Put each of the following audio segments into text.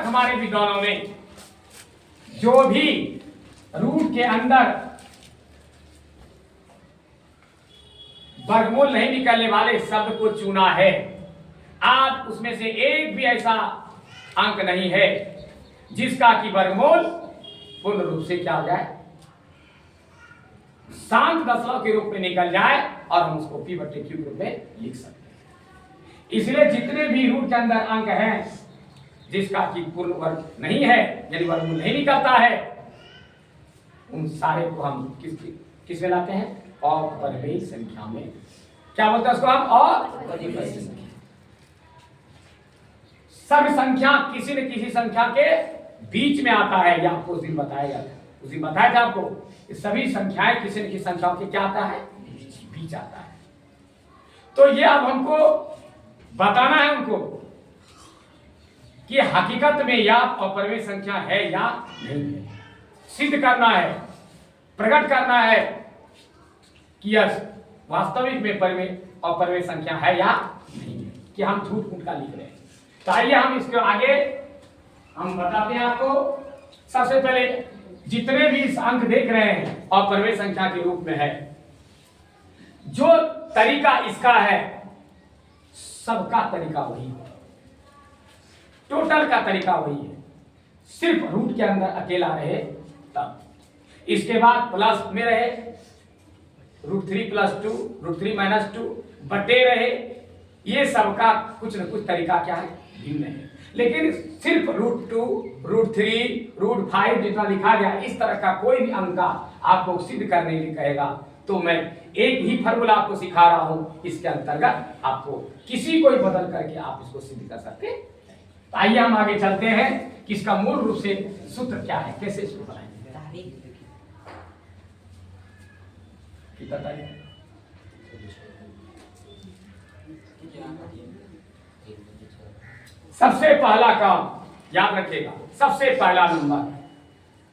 हमारे विद्वानों ने जो भी रूट के अंदर वर्गमूल नहीं निकलने वाले शब्द को चुना है, आज उसमें से एक भी ऐसा अंक नहीं है जिसका कि वर्गमूल पूर्ण रूप से क्या हो जाए, शांत दशमलव के रूप में निकल जाए और हम उसको p बटे q के रूप में लिख सकते हैं। इसलिए जितने भी रूट के अंदर अंक हैं जिसका कि पूर्ण वर्ग नहीं है, यदि वर्गमूल नहीं निकलता है, उन सारे को हम किस में लाते हैं, अपरिमेय संख्या में। क्या बोलते हैं उसको हम, अपरिमेय संख्या। सब संख्या किसी न किसी संख्या के बीच में आता है, यह आपको उस दिन बताया गया था, उस दिन बताया था आपको, सभी संख्याएं किसी न किसी संख्याओं के क्या आता है, बीच आता है। तो ये अब हमको बताना है उनको कि हकीकत में यह अपरिमेय संख्या है या नहीं है, सिद्ध करना है, प्रकट करना है कि यह वास्तविक में अपरिमेय संख्या है या नहीं है, कि हम झूठ मूठ का लिख रहे हैं। तो आइए हम इसके आगे हम बताते हैं आपको। सबसे पहले जितने भी इस अंक देख रहे हैं अपरिमेय संख्या के रूप में है, जो तरीका इसका है सबका तरीका वही है, टोटल का तरीका वही है, सिर्फ रूट के अंदर अकेला रहे तब। इसके बाद प्लस में रहे √3 + 2, √3 - 2 बटे रहे, ये सबका कुछ न कुछ तरीका क्या है, भिन्न है। लेकिन सिर्फ √2, √3, √5 जितना लिखा गया, इस तरह का कोई भी अंक आपको सिद्ध करने के लिए कहेगा तो मैं एक ही फॉर्मूला आपको सिखा रहा हूं, इसके अंतर्गत आपको किसी को भी बदल करके आप इसको सिद्ध कर सकते हैं। तो आइए हम आगे चलते हैं कि इसका मूल रूप से सूत्र क्या है, कैसे इसको बनाएंगे। सबसे पहला काम याद रखिएगा, सबसे पहला नंबर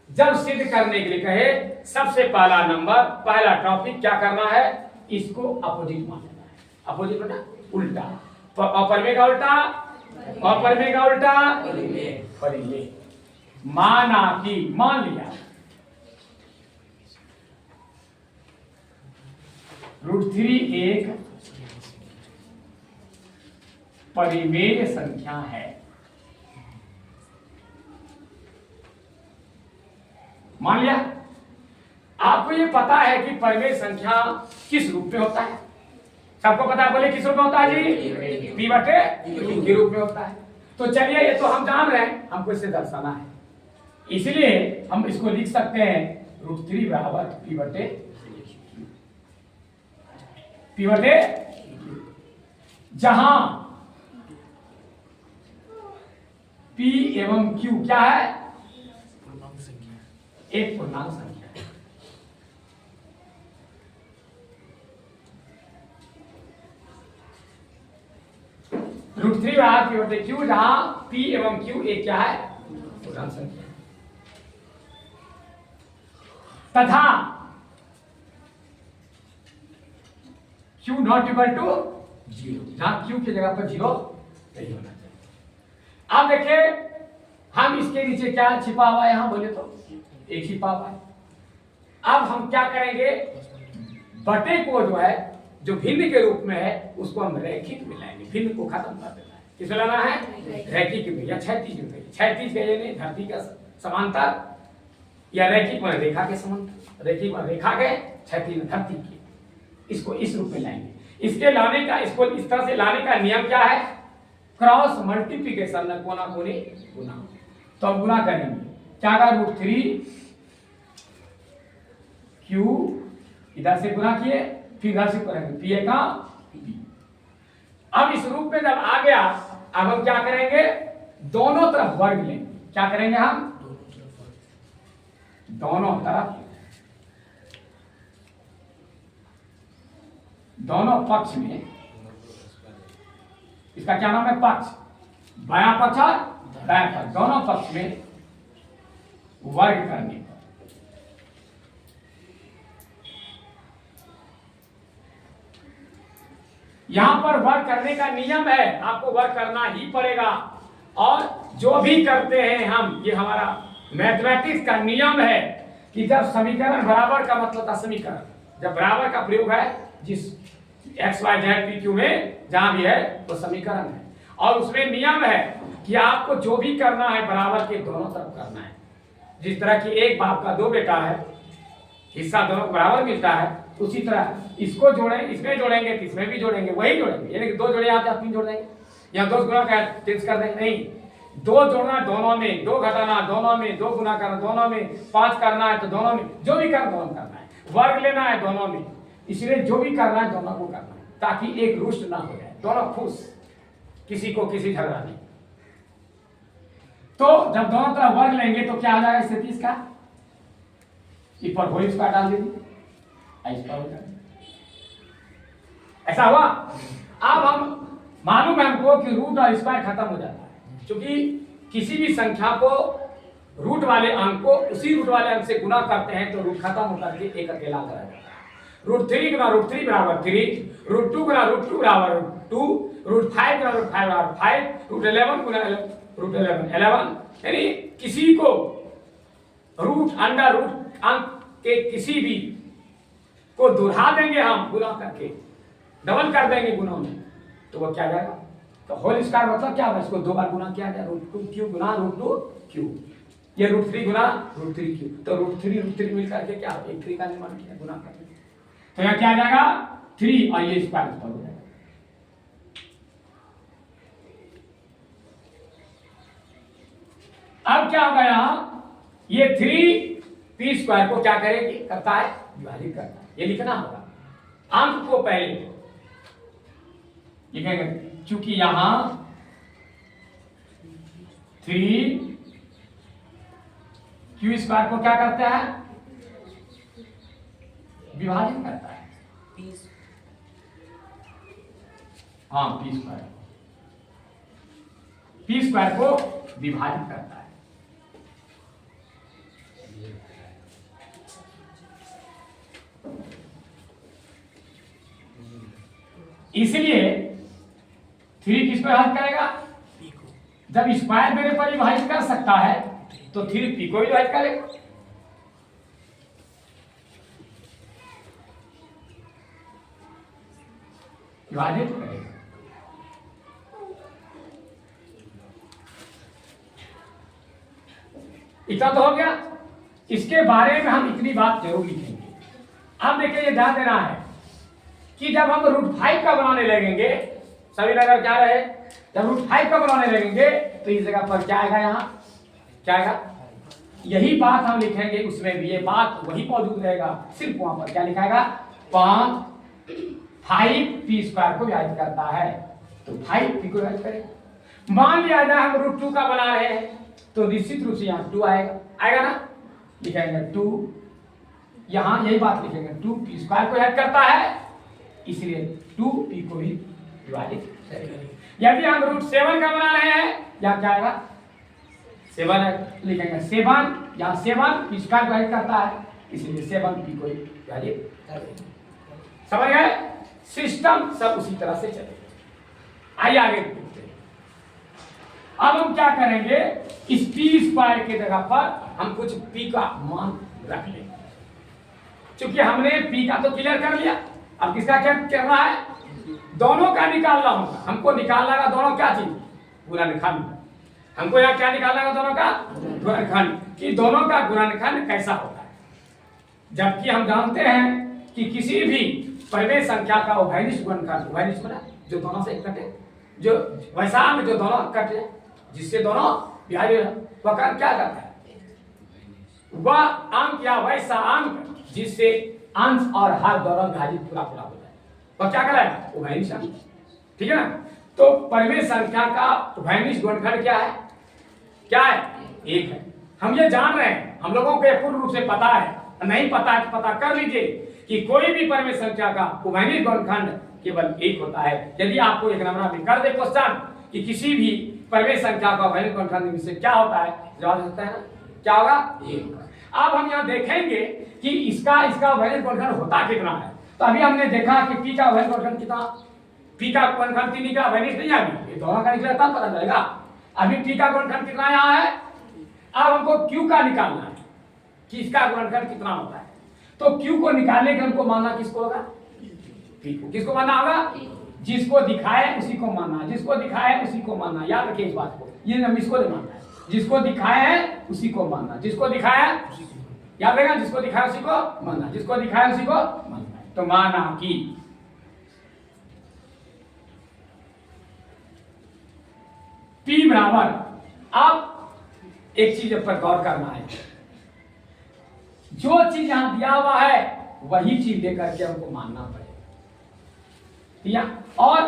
जब सिद्ध करने के लिए कहे, सबसे पहला नंबर, पहला टॉपिक क्या करना है, इसको अपोजिट मान लेना है। अपोजिट मतलब उल्टा, अपरिमेय का उल्टा, अपरिमेय का उल्टा परिमेय। माना कि, मान लिया √3 एक परिमेय संख्या है। मान लिया, आपको ये पता है कि परिमेय संख्या किस रूप में होता है, सबको पता है, बोले किस रूप में होता है जी, p बटे q के रूप में होता है। तो चलिए ये तो हम जान रहे हैं, हमको इससे दर्शाना है, इसलिए हम इसको लिख सकते हैं √3 = p बटे जहां p एवं q क्या है, एक पूर्णांक संख्या है। √3 p बटे q, जहां p एवं q एक क्या है, पूर्णांक संख्या। तथा q नॉट इक्वल टू 0, जहां q की जगह पर 0 नहीं होना चाहिए। अब देखिए हम इसके नीचे क्या छिपा हुआ है, यहां बोले तो एक छिपा हुआ है। अब हम क्या करेंगे, बटे को जो है, जो भिन्न के रूप में है, उसको हम रैखिक में लाएंगे, भिन्न को खत्म कर देना है। किसमें लाना है, रैखिक में या क्षैतिज में। क्षैतिज के यानी धरती का समांतर, या रैखिक में रेखा के समांतर, रैखिक में रेखा के, क्षैतिज में धरती की, इसको इस रूप में लाएंगे। इसके लाने का, इसको इस तरह से लाने का नियम क्या है, क्रॉस मल्टीप्लिकेशन में कोना कोनी गुना। तो हम गुना करेंगे, क्या का √3 q इधर से गुना किए, फिर इधर से करेंगे p का p। अब इस रूप में जब आ गया, अब हम क्या करेंगे, दोनों तरफ वर्ग लेंगे। क्या करेंगे हम, दोनों तरफ, दोनों पक्ष में, इसका क्या नाम है, पक्ष, बायां पक्ष और दायां पक्ष, दोनों पक्ष में वर्ग करने पर यहां पर वर्ग करने का नियम है, आपको वर्ग करना ही पड़ेगा। और जो भी करते हैं हम, ये हमारा मैथमेटिक्स का नियम है कि जब समीकरण बराबर का मतलब था समीकरण, जब बराबर का प्रयोग है जिस X Y Z P Q में जहां भी है वो समीकरण है, और उसमें नियम है कि आपको जो भी करना है बराबर के दोनों तरफ करना है। जिस तरह की एक बाप का दो बेटा है, हिस्सा दोनों को बराबर मिलता है, उसी तरह इसको जोड़े, इसमें जोड़ेंगे तो इसमें भी जोड़ेंगे, वही जोड़ेंगे, यानी कि दो जोड़े आते हैं 3 जोड़ देंगे, या 2 गुना का चेंज कर देंगे, नहीं, 2 जोड़ना दोनों में, 2 घटाना दोनों में, 2 गुना करना दोनों में, 5 करना है तो दोनों में, जो भी करना दोनों करना है, वर्ग लेना है दोनों में, इसलिए जो भी करना है दोनों को करना है, ताकि एक रुष्ट ना हो जाए, दोनों खुश, किसी को किसी झगड़ा नहीं। तो जब दोनों तरफ वर्ग लेंगे तो क्या आ जाएगा स्थिति इसका, इस पर होल स्क्वायर डाल दीजिए, इस पर ऐसा हुआ। अब हम मालूम है हमको कि रूट और स्क्वायर खत्म हो जाता है, क्योंकि किसी भी संख्या को रूट वाले अंक को उसी रूट वाले अंक से गुना करते हैं तो रूट खत्म होकर के एक अकेला अंक रह जाता है। रूट 3 गुना रूट 3 बराबर 3, रूट 2 गुना रूट 2 बराबर 2, रूट 5 गुना रूट 5 बराबर 5, रूट 11 गुना रूट 11, यानी किसी को रूट अंडर रूट अंक के किसी भी को दोहरा देंगे हम गुना करके, डबल कर देंगे गुना में, तो वो क्या जाएगा, तो होल स्क्वायर मतलब क्या है, इसको 2 बार गुना किया गया, रूट 2 क्यू गुना रूट 2 क्यू, ये रूट 3 गुना रूट 3 क्यू, तो रूट 3 मिल करके क्या एक 3 का निर्माण किया गुना करके, तो यहाँ क्या आ जाएगा 3 और ये स्क्वायर हो जाएगा। अब क्या होगा यहाँ, ये 3p स्क्वायर को क्या करेगी, करता है विभाजित करता है, ये लिखना होगा अंक को पहले लिखेंगे, क्योंकि यहां 3q स्क्वायर को क्या करता है, विभाजित करता है, हाँ p स्क्वायर को विभाजित करता है। इसलिए 3 किसको विभाजित करेगा, जब स्क्वायर मेरे पर विभाजित कर सकता है तो 3p को विभाजित करेगा। विभाजित करेगा, इतना तो हो गया। इसके बारे में हम इतनी बात जरूर लिखेंगे। अब देखिए ये ध्यान देना है कि जब हम रूट 5 का बनाने लगेंगे, सभी नगर क्या रहे, जब रूट 5 का बनाने लगेंगे तो इस जगह पर क्या आएगा, यहाँ क्या आएगा, यही बात हम लिखेंगे, उसमें भी ये बात वही मौजूद रहेगा, सिर्फ वहां पर क्या लिखाएगा, 5p स्क्वायर को विभाजित करता है, तो 5p को विभाजित करेगा। मान लिया जाए हम रूट 2 का बना रहे हैं तो निश्चित रूप से यहाँ 2 आएगा ना, लिखेंगे 2, यहाँ यही बात लिखेंगे 2p स्क्वायर को विभाजित करता है, इसलिए 2p को भी विभाजित करेगा। यदि हम रूट 7 का बना रहे हैं, यहाँ क्या आएगा 7 लिखेंगे 7, यहाँ 7p स्क्वायर विभाजित करता है, इसलिए 7p को विभाजित करेगा। समझ गए, सिस्टम सब उसी तरह से चलेगा। आइए आगे देखते हैं। अब हम क्या करेंगे, इस p स्क्वायर के जगह पर हम कुछ p का मान रख लेंगे, क्योंकि हमने p का तो क्लियर कर लिया, अब किसका क्या करना है, दोनों का निकालना होगा। हमको निकालना का दोनों क्या चीज, गुणनखंड। हमको यहाँ क्या निकालना का दोनों का गुणनखंड, कि दोनों का गुणनखंड कैसा होता है। जबकि हम जानते हैं कि किसी भी परिमेय संख्या का उभयनिष्ठ गुणनखंड, उभयनिष्ठ बना जो दोनों से कटे, जो वैसा अंक जो दोनों कटे, जिससे दोनों विभाजित, वह क्या करता है, वह अंक या वैसा अंक जिससे अंश और हर दोनों विभाजित पूरा पूरा हो जाए, वह क्या कहलाएगा, उभयनिष्ठ अंक। ठीक है ना, तो परिमेय संख्या का उभयनिष्ठ गुणनखंड क्या है, क्या है, 1 है। हम ये जान रहे हैं, हम लोगों को पूर्ण रूप से पता है, नहीं पता है तो पता कर लीजिए कि कोई भी परिमेय संख्या का उभयनिष्ठ गुणनखंड केवल 1 होता है। यदि आपको एक नंबर में कर दे क्वेश्चन कि किसी भी परिमेय संख्या का उभयनिष्ठ गुणनखंड से क्या होता है, जवाब दे सकता है ना, क्या होगा, 1। अब हम यहाँ देखेंगे कि इसका उभयनिष्ठ गुणनखंड होता कितना है। तो अभी हमने देखा कि p का उभयनिष्ठ गुणनखंड कितना, p का गुणनखंड 3 निकला, उभयनिष्ठ नहीं आ गया, ये दोनों का निकला तब पता चलेगा। अभी पी का गुणनखंड कितना यहाँ है, अब हमको क्यू का निकालना है कि इसका गुणनखंड कितना होता है। तो क्यू को निकालने के हमको मानना किसको होगा, पी को। किसको मानना होगा, जिसको दिखाए उसी को मानना, जिसको दिखाए उसी को मानना। याद रखिए इस बात को, ये हम इसको नहीं मानना है, जिसको दिखाया है उसी को मानना, जिसको दिखाया याद रहेगा, जिसको दिखाया उसी को मानना, जिसको दिखाया उसी को मानना। तो माना कि P बराबर, अब एक चीज पर गौर करना है, जो चीज यहां दिया हुआ है वही चीज लेकर के हमको मानना पड़ेगा, और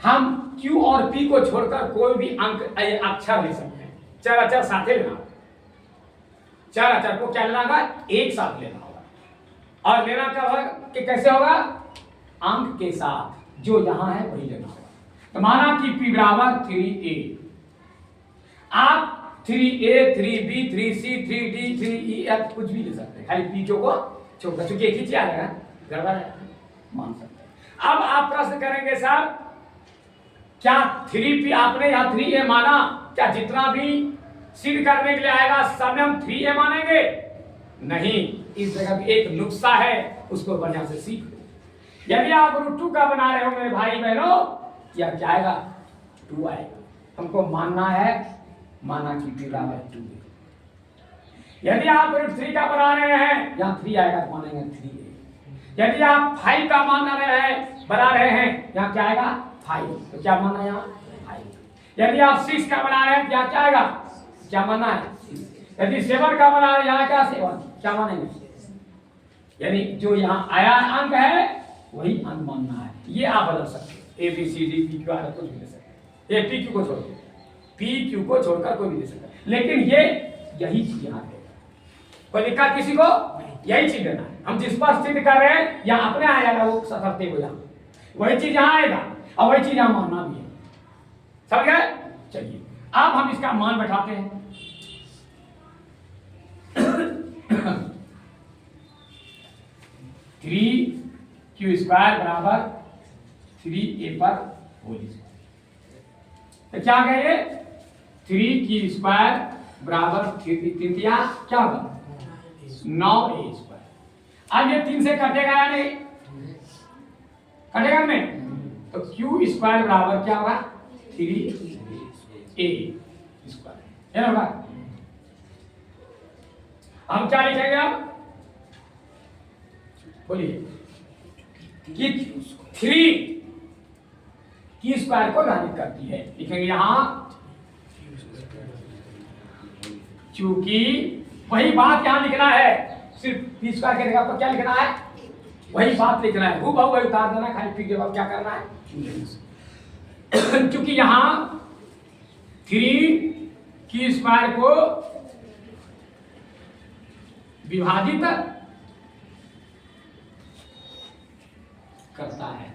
हम Q और P को छोड़कर कोई भी अंक अक्षर ले सकते हैं। चार अक्षर साथे लेना, चार अक्षर को क्या लेना होगा, एक साथ लेना होगा। और लेना कब होगा कि कैसे होगा, अंक के साथ, जो यहां है वही लेना होगा। तो माना कि P बराबर 3A, आप 3A 3B 3C 3D 3E कुछ भी ले सकते हैं, खाली P को छोड़कर, चूंकि एक ही चीज आएगा, गड़बड़ है, मान सकते हैं। अब आप प्रश्न करेंगे सर क्या 3P आपने यहाँ 3A माना, क्या जितना भी सिद्ध करने के लिए आएगा सब में हम 3A मानेंगे? नहीं, इस जगह भी एक नुस्खा है, उसको बढ़िया से सीख लो। यदि आप √2 का बना रहे हो मेरे भाई बहनों, या क्या आएगा, 2 आएगा। हमको मानना है, माना कि P बराबर 2A। यदि आप √3 का बना रहे हैं, यहाँ 3 आएगा तो मानेंगे 3A। यदि आप 5 का बना रहे हैं, यहाँ क्या आएगा 5, तो क्या माना यहाँ 5। यदि आप 6 का बना रहे हैं, क्या आएगा, क्या माना है 6। यदि 7 का बना रहे हैं, यहाँ क्या 7, क्या मानेंगे। यानी जो यहाँ आया अंक है वही अंक मानना है। ये आप बदल सकते हैं, ABCD PQ आर कुछ भी ले सकते हैं, PQ को छोड़ के, PQ को छोड़कर कोई भी ले सकता है, लेकिन ये यही चीज यहाँ है, कोई दिक्कत किसी को, यही चीज लेना है। हम जिस पर सिद्ध कर रहे हैं यहाँ अपने आ जाएगा, वो सतर्कते हो यहाँ, वही चीज यहाँ आएगा और वही चीज यहाँ मानना भी है। समझ गए? चलिए अब हम इसका मान बैठाते हैं। 3Q² बराबर 3A पर होल स्क्वायर। तो क्या कहेंगे, 3Q² बराबर 3 क्या होगा 9A²। अब ये 3 से कटेगा या नहीं, कटेगा नहीं, तो Q² बराबर क्या होगा 3A²। ये होगा, हम क्या लिखेंगे अब, बोलिए, कि 3Q² को विभाजित करती है, लिखेंगे यहां, चूंकि वही बात यहां लिखना है, सिर्फ P² के जगह पर क्या लिखना है, वही बात लिखना है, वो वही उतार देना, खाली P के बाद क्या करना है, क्योंकि यहां 3Q² को विभाजित करता है,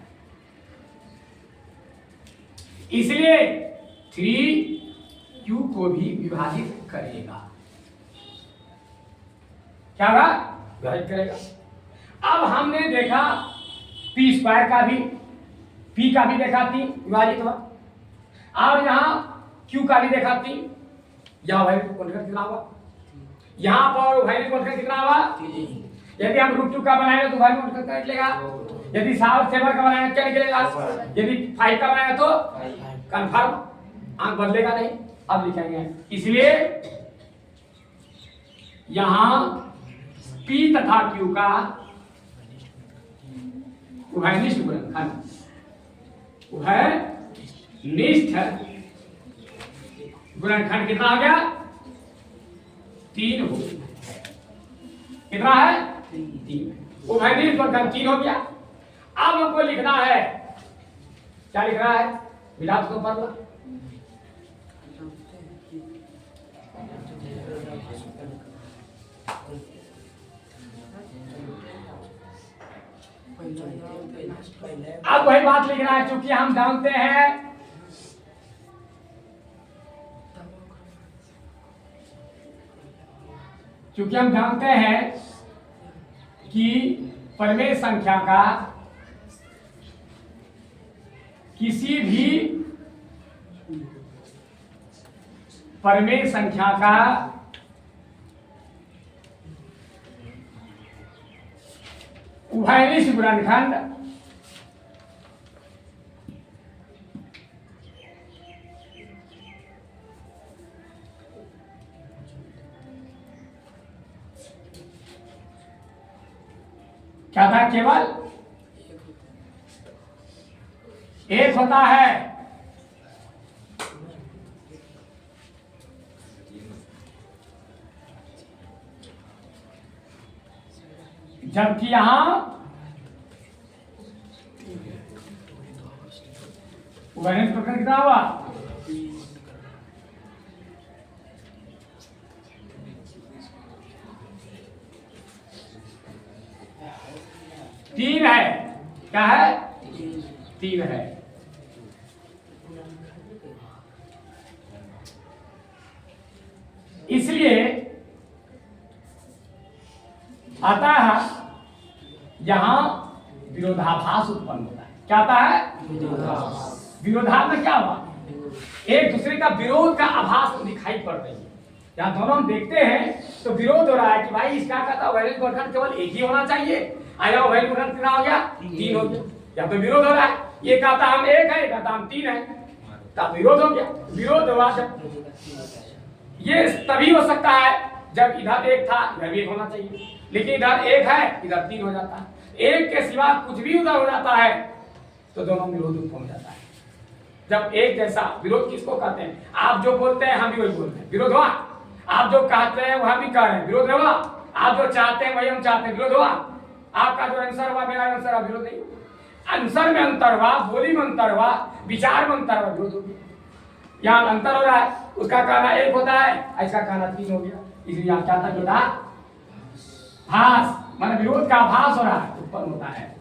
इसलिए 3Q को भी विभाजित करेगा। क्या होगा, विभाजित करेगा। अब हमने देखा P² का भी, P का भी देखा 3 विभाजित हुआ, और यहाँ Q का भी देखा 3, यहाँ वैल्यू कितना हुआ, यहाँ पर वैल्यू कितना हुआ। यदि हम √2 का बनाएंगे तो वैल्यू कितना निकलेगा, यदि 7 का बनाएंगे क्या निकलेगा, यदि 5 का बनाएंगे तो कंफर्म अंक बदलेगा नहीं। अब लिखेंगे, इसलिए यहां P तथा Q का उभयनिष्ठ गुणनखंड, उभयनिष्ठ गुणनखंड कितना आ गया, 3 हो गया। कितना है, 3। उभयनिष्ठ गुणनखंड 3 हो गया। अब हमको लिखना है, क्या लिख रहा है, विलास को पढ़ लो, अब वही बात लिखना है, चूंकि हम जानते हैं कि परिमेय संख्या का किसी भी परमेय संख्या का उभयनिष्ठ गुणनखंड क्या था? केवल एक होता है। जबकि यहां उभयनिष्ठ प्रकरण कितना हुआ? तीन है। क्या है? तीन है। इसलिए अतः यहां विरोधाभास उत्पन्न होता है। क्या आता है? विरोधाभास में क्या हुआ? एक दूसरे का विरोध का आभास दिखाई पड़ रही है। जहां दोनों हम देखते हैं तो विरोध हो रहा है कि भाई इसका कहता वैलिड गुणनखंड केवल एक ही होना चाहिए, आया वैलिड गुणनखंड कितना हो गया? तीन हो गया। या तो विरोध हो रहा है, ये कहता हम एक है, कहता हम तीन है, तब विरोध हो गया। विरोध हुआ जब, ये तभी हो सकता है जब इधर एक था इधर भी एक होना चाहिए, लेकिन इधर एक है इधर तीन हो जाता है। एक के सिवा कुछ भी उधर हो जाता है तो दोनों विरोध उत्पन्न हो जाता है। जब एक जैसा विरोध किसको कहते हैं? आप जो बोलते हैं हम भी वही बोलते हैं, विरोध हुआ। आप जो कहते हैं वह भी कह रहे हैं, विरोध हुआ। आप जो चाहते हैं वही हम चाहते हैं, विरोध हुआ। आपका जो आंसर हुआ मेरा आंसर हुआ, विरोध नहीं। आंसर में अंतर हुआ, बोली में अंतर हुआ, विचार में अंतर हुआ, विरोध हो गया। यहाँ अंतर हो रहा है, उसका कहना एक होता है, इसका कहना तीन हो गया। इसलिए आप क्या था? विरोधाभास माने विरोध का आभास हो रहा है, उत्पन्न होता है।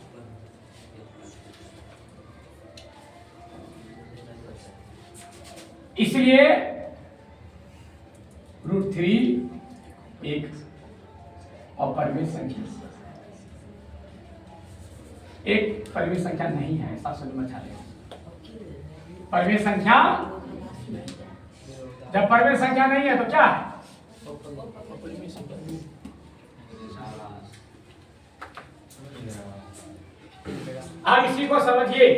इसलिए √3 एक और परमेय संख्या एक परमेय संख्या नहीं है, ऐसा समझ में आ जाएगा। परमेय संख्या, जब परमेय संख्या नहीं है तो क्या है? आप इसी को समझिए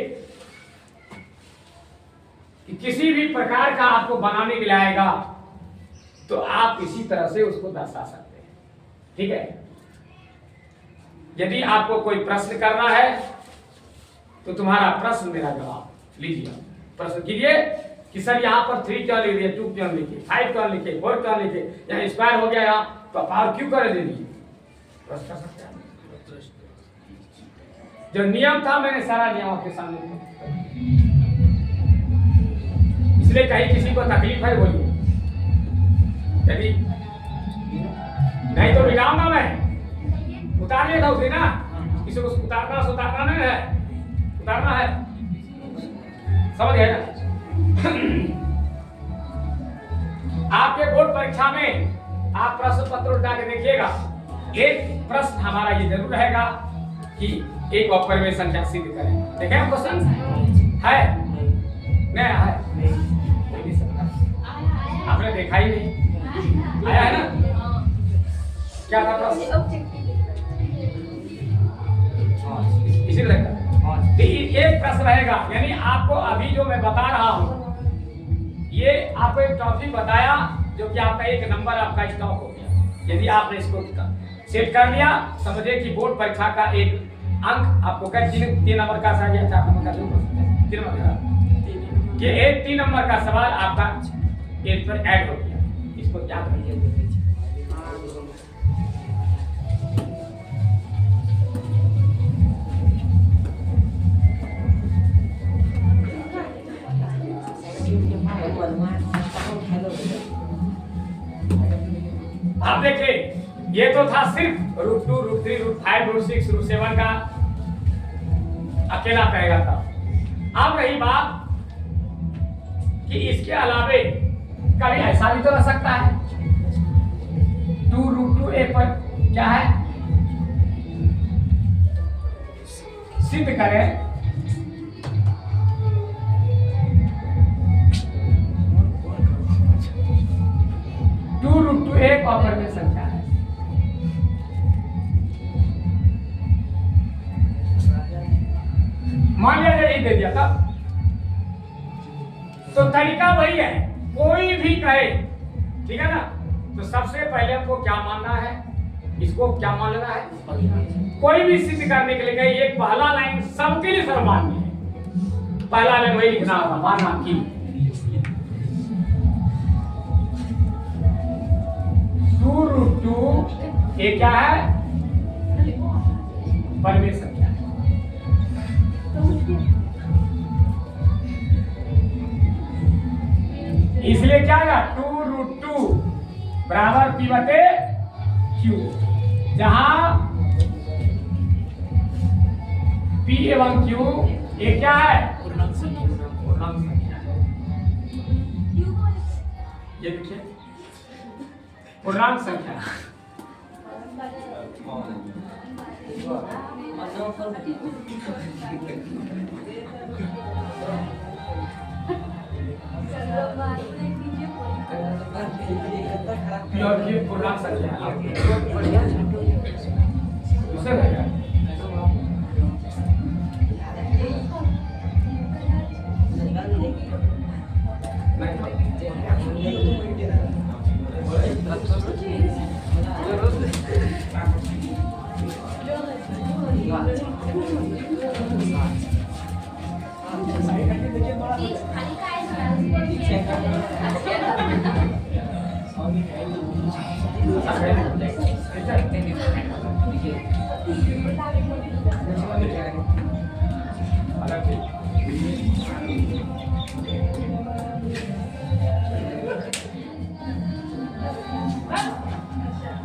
कि किसी भी प्रकार का आपको बनाने के लिए आएगा तो आप इसी तरह से उसको दर्शा सकते हैं। ठीक है? यदि आपको कोई प्रश्न करना है तो तुम्हारा प्रश्न मेरा जवाब लीजिए। प्रश्न कीजिए कि सर यहाँ पर 3 क्यों लिख दिए, 2 क्यों लिखे, 5 क्यों लिखे, 4 क्यों लिखे, यहाँ स्क्वायर हो गया यहाँ तो पावर क्यों कर दे दीजिए, प्रश्न कर सकते हैं। जो नियम था मैंने सारा नियम आपके सामने, इसलिए कहीं किसी को तकलीफ है बोलिए, यदि नहीं तो मिटाऊंगा मैं। उतार लिया था उसे ना, किसी को उतारना नहीं है, उतारना है, समझ गए ना? आपके बोर्ड परीक्षा में आप प्रश्न पत्र उठा के देखिएगा, एक प्रश्न हमारा ये जरूर रहेगा कि एक और परमेय संख्या सिद्ध करें। देखें हम क्वेश्चन है नहीं है, आपने देखा ही नहीं, आया है ना? क्या था प्रश्न? इसी रहेगा। एक प्रश्न रहेगा, यानी आपको अभी जो मैं बता रहा हूं ये आपको एक टॉपिक बताया जो कि आपका एक नंबर आपका स्टॉक हो गया। यदि आपने इसको सेट कर लिया, समझिए कि बोर्ड परीक्षा का एक अंक आपको क्या 3 नंबर का 4 नंबर का 3 नंबर का ये एक 3 नंबर का सवाल आपका इस पर ऐड हो गया। इसको याद रखिए। आप देखिए ये तो था सिर्फ √2, √3, √5, √6, √7 का अकेला कहेगा था। अब रही बात कि इसके अलावे कभी ऐसा भी तो रह सकता है 2 √2 एक पर क्या है सिद्ध करें। रूट 2 एक अपरिमेय संख्या है। मान लिया यही दे दिया था, तो तरीका वही है, कोई भी कहे, ठीक है ना, तो सबसे पहले हमको क्या मानना है, इसको क्या मान लेना है। कोई भी सिद्ध करने के लिए कहे, एक पहला लाइन सबके लिए सर्वमान्य है, पहला लाइन वही लिखना होगा, माना कि 2√2 ये क्या है, परिमेय संख्या है। इसलिए क्या है 2√2 बराबर P/Q, जहां P एवं Q ये क्या है, पूर्णांक संख्या है। ये देखिए पूर्णांक संख्या पूर्णांक संख्या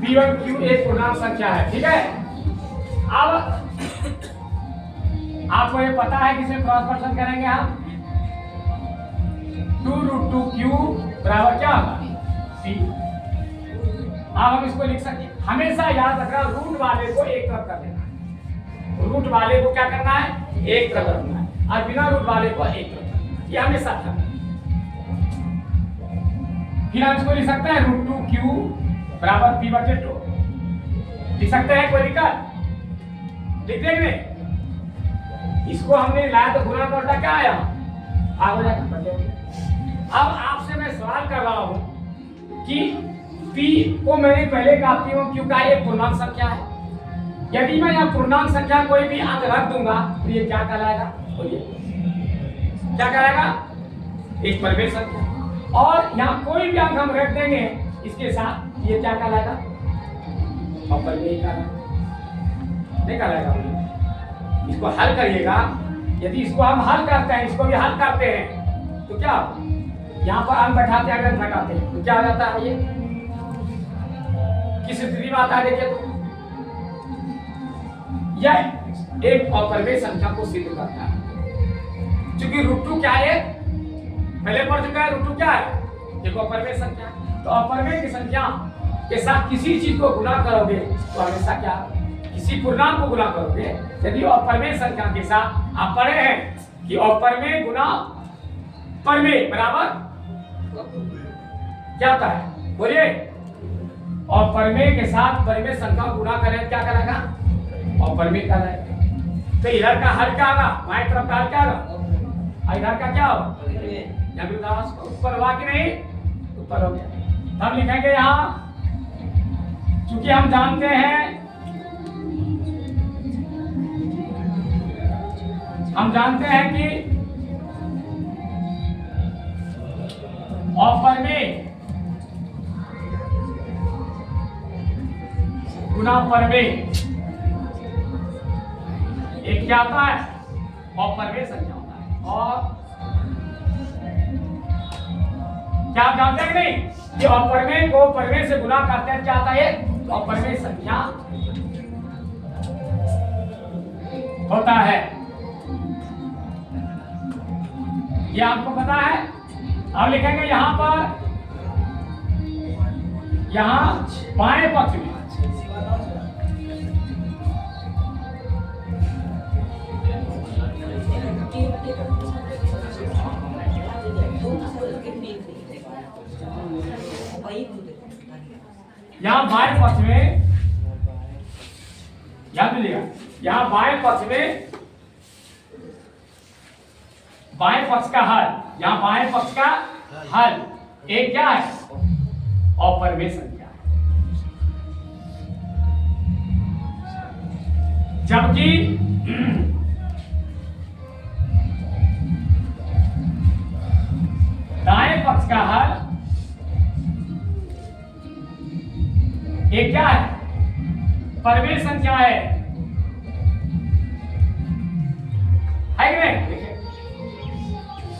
P1Q एक पूर्णांक संख्या है, ठीक है। अब आपको ये पता है किसे क्रॉस वर्सन करेंगे हम, 2√2Q बराबर क्या होगा, C। अब हम इसको लिख सकते हैं, हमेशा याद रखना रूट वाले को एक तरफ कर देना है, रूट वाले को क्या करना है, एक तरफ रखना है, और बिना रूट वाले को एक तरफ करना है, ये हमेशा करना है। फिर हम इसको लिख सकते हैं √2Q बराबर P/2 लिख सकते हैं, कोई दिक्कत लिख देंगे। इसको हमने लाया तो गुणा का उल्टा क्या आया, आग हो जाएगा। अब आपसे मैं सवाल कर रहा हूं कि P को मैंने पहले कहा P/Q का एक पूर्णांक संख्या है, यदि मैं यहाँ पूर्णांक संख्या कोई भी अंक रख दूंगा तो ये क्या कहलाएगा, बोलिए क्या कहलाएगा, एक परिमेय संख्या। और यहाँ कोई भी अंक हम रख देंगे इसके साथ, ये क्या कहलाएगा, अपरिमेय कहलाएगा, नहीं कहलाएगा। इसको हल करिएगा, यदि इसको हम हल करते हैं, इसको भी हल करते हैं, तो क्या यहाँ पर अंक बैठाते हैं, अगर घटाते हैं तो क्या हो जाता है, ये किस स्थिति में आता है, देखिए तो यह एक अपरिमेय संख्या को सिद्ध करता है। क्योंकि √2 क्या है, पहले पढ़ चुका है, √2 क्या है, एक अपरिमेय संख्या। तो अपरिमेय की संख्या के साथ किसी चीज को गुणा करोगे तो हमेशा क्या, किसी पूर्णांक को गुणा करोगे, यदि अपरिमेय संख्या के साथ आप पढ़े हैं कि अपरिमेय गुना परिमेय बराबर क्या होता है, बोलिए, अपरिमेय के साथ परिमेय संख्या गुणा करें क्या कहलाएगा, अपरिमेय कहलाएगा। तो इधर का हल क्या होगा, बाएं तरफ का हल क्या होगा, इधर का क्या होगा, ऊपर हुआ कि नहीं, ऊपर हो गया। हम लिखेंगे यहाँ, क्योंकि हम जानते हैं कि अपरिमेय गुना परिमेय एक क्या होता है, अपरिमेय संख्या होता है। और क्या आप जानते हैं नहीं कि अपरिमेय को परिमेय से गुना करते हैं क्या आता है, अपरिमेय संख्या होता है, ये आपको पता है। अब लिखेंगे यहां पर, यहां बाएं पक्ष में यहाँ बाएं पक्ष में याद मिलेगा, यहाँ बाएं पक्ष में बाएं पक्ष का हल, यहाँ बाएं पक्ष का हल एक क्या है? अपरिमेय संख्या है। जबकि दाएं पक्ष का हल एक क्या है? परिमेय संख्या है कि नहीं? देखिए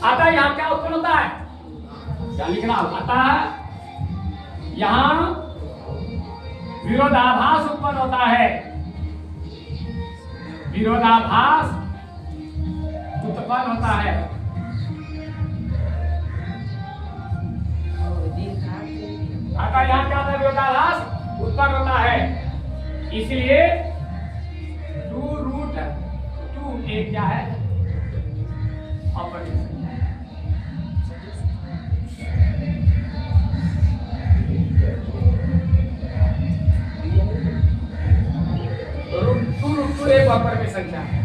आता है, यहां क्या उत्पन्न होता है? क्या लिखना आता है? यहां विरोधाभास उत्पन्न होता है, विरोधाभास उत्पन्न होता है। आता यहां क्या होता है? विरोधाभास उत्पन्न होता है। इसलिए 2√2 एक क्या है? अपरिमेय संख्या है। √2 एक अपरिमेय संख्या है।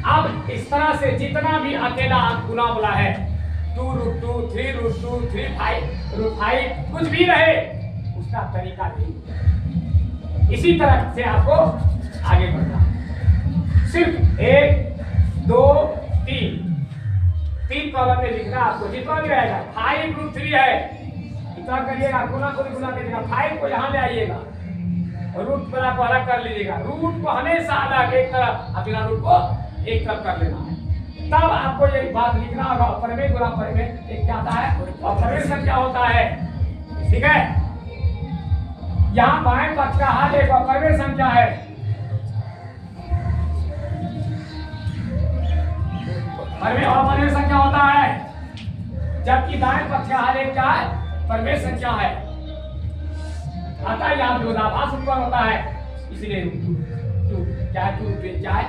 अब इस तरह से जितना भी अकेला अंक गुना बोला है, 2√2, 3√2, 3√5 कुछ भी रहे, उसका तरीका नहीं। इसी तरह से आपको आगे बढ़ना है। सिर्फ 1, 2, 3 कॉलम में लिखना आपको, जितना भी आएगा। 5√3 है, इतना करिएगा, गुना को कीजिएगा। 5 को यहाँ ले आइएगा, रूट पर आप अलग कर लीजिएगा। रूट को हमेशा अलग एक तरफ, अपना रूट को एक तरफ कर लेना है। तब आपको ये बात लिखना होगा, अपरिमेय गुना परिमेय एक क्या आता है? अपरिमेय संख्या होता है। ठीक है, यहाँ बाएं पक्ष का हल एक अपरिमेय संख्या है। अपरिमेय संख्या होता है, जबकि दाएं पक्ष का हल एक क्या है? परिमेय संख्या है। अतः यहाँ विरोधाभास उत्पन्न होता है, इसलिए क्या है? 2 क्या है?